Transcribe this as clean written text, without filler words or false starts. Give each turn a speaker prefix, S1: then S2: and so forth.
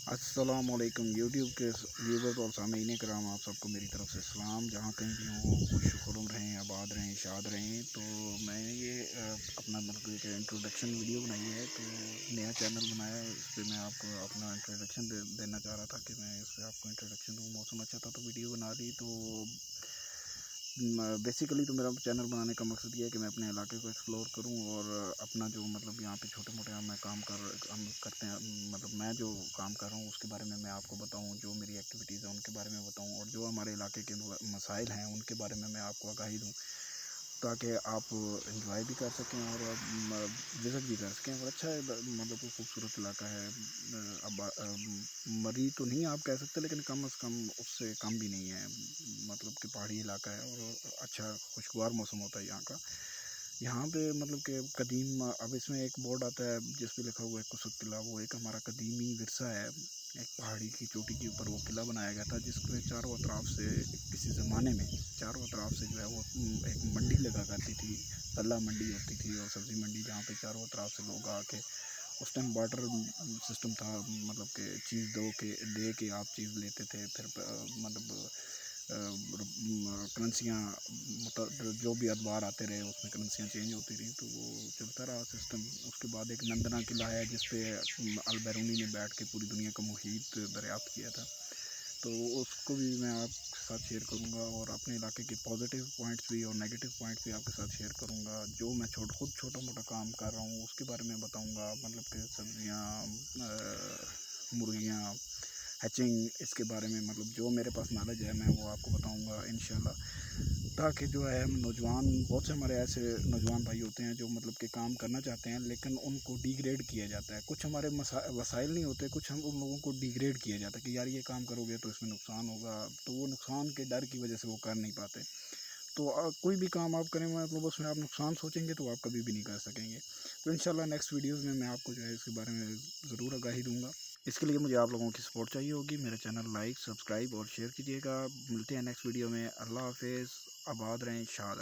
S1: अस्सलाम वालेकुम यूट्यूब के व्यूवर्स और सामीन कराम, आप सबको मेरी तरफ से सलाम। जहाँ कहीं भी हों, खुश खुर्रम रहें, आबाद रहें, शाद रहें। तो मैंने ये अपना मतलब एक इंट्रोडक्शन वीडियो बनाई है, तो नया चैनल बनाया है। इस पर मैं आपको अपना इंट्रोडक्शन देना चाह रहा था कि मैं इस पर आपको इंट्रोडक्शन दूँ। मौसम अच्छा था तो वीडियो बना ली। तो बेसिकली तो मेरा चैनल बनाने का मकसद ये है कि मैं अपने इलाके को एक्सप्लोर करूं और अपना जो मतलब यहाँ पे छोटे मोटे हम काम करते हैं, मतलब मैं जो काम कर रहा हूँ उसके बारे में मैं आपको बताऊं, जो मेरी एक्टिविटीज़ हैं उनके बारे में बताऊं, और जो हमारे इलाके के मसाइल हैं उनके बारे में मैं आपको आगाही दूं, ताकि आप इंजॉय भी कर सकें और विज़िट भी कर सकें। और अच्छा है, मतलब कोई खूबसूरत इलाका है। अब मरी तो नहीं आप कह सकते, लेकिन कम अज़ कम उससे कम भी नहीं है। मतलब कि पहाड़ी इलाका है और अच्छा खुशगवार मौसम होता है यहाँ का। यहाँ पे मतलब कि कदीम, अब इसमें एक बोर्ड आता है जिस पे लिखा हुआ है कुसुक किला। वो एक हमारा कदीमी विरसा है। एक पहाड़ी की चोटी के ऊपर वो किला बनाया गया था, जिसके चारों अतराफ से किसी ज़माने में चारों अतराफ से जो है वो एक मंडी लगा करती थी। तल्ला मंडी होती थी और सब्ज़ी मंडी, जहाँ पे चारों अतराफ से लोग आके, उस टाइम बार्टर सिस्टम था, मतलब कि चीज़ दे के आप चीज़ लेते थे। फिर मतलब करेंसियाँ, जो भी अदवार आते रहे उसमें करेंसियाँ चेंज होती रही, तो वो चलता रहा सिस्टम। उसके बाद एक नंदना किला है जिस पे अलबैरूनी ने बैठ के पूरी दुनिया का मुहीत दरियाफ्त किया था। तो उसको भी मैं आपके साथ शेयर करूँगा, और अपने इलाके के पॉजिटिव पॉइंट्स भी और नेगेटिव पॉइंट्स भी आपके साथ शेयर करूँगा। जो मैं खुद छोटा मोटा काम कर रहा हूँ उसके बारे में बताऊँगा, मतलब कि सब्ज़ियाँ, मुर्गियाँ, हैचिंग, इसके बारे में मतलब जो मेरे पास नॉलेज है मैं वो आपको बताऊँगा इंशाल्लाह। ताकि जो है हम नौजवान, बहुत से हमारे ऐसे नौजवान भाई होते हैं जो मतलब कि काम करना चाहते हैं, लेकिन उनको डिग्रेड किया जाता है। कुछ हमारे वसाइल नहीं होते, कुछ हम उन लोगों को डिग्रेड किया जाता है कि यार ये काम करोगे तो इसमें नुकसान होगा, तो वो नुकसान के डर की वजह से वो कर नहीं पाते। तो कोई भी काम आप करें, मतलब उसमें आप नुकसान सोचेंगे तो आप कभी भी नहीं कर सकेंगे। तो इंशाल्लाह नेक्स्ट वीडियोज़ में मैं आपको जो है इसके बारे में ज़रूर आगाही दूँगा। इसके लिए मुझे आप लोगों की सपोर्ट चाहिए होगी। मेरा चैनल लाइक, सब्सक्राइब और शेयर कीजिएगा। मिलते हैं नेक्स्ट वीडियो में। अल्लाह हाफ़िज़। आबाद रहें, शाद रहें।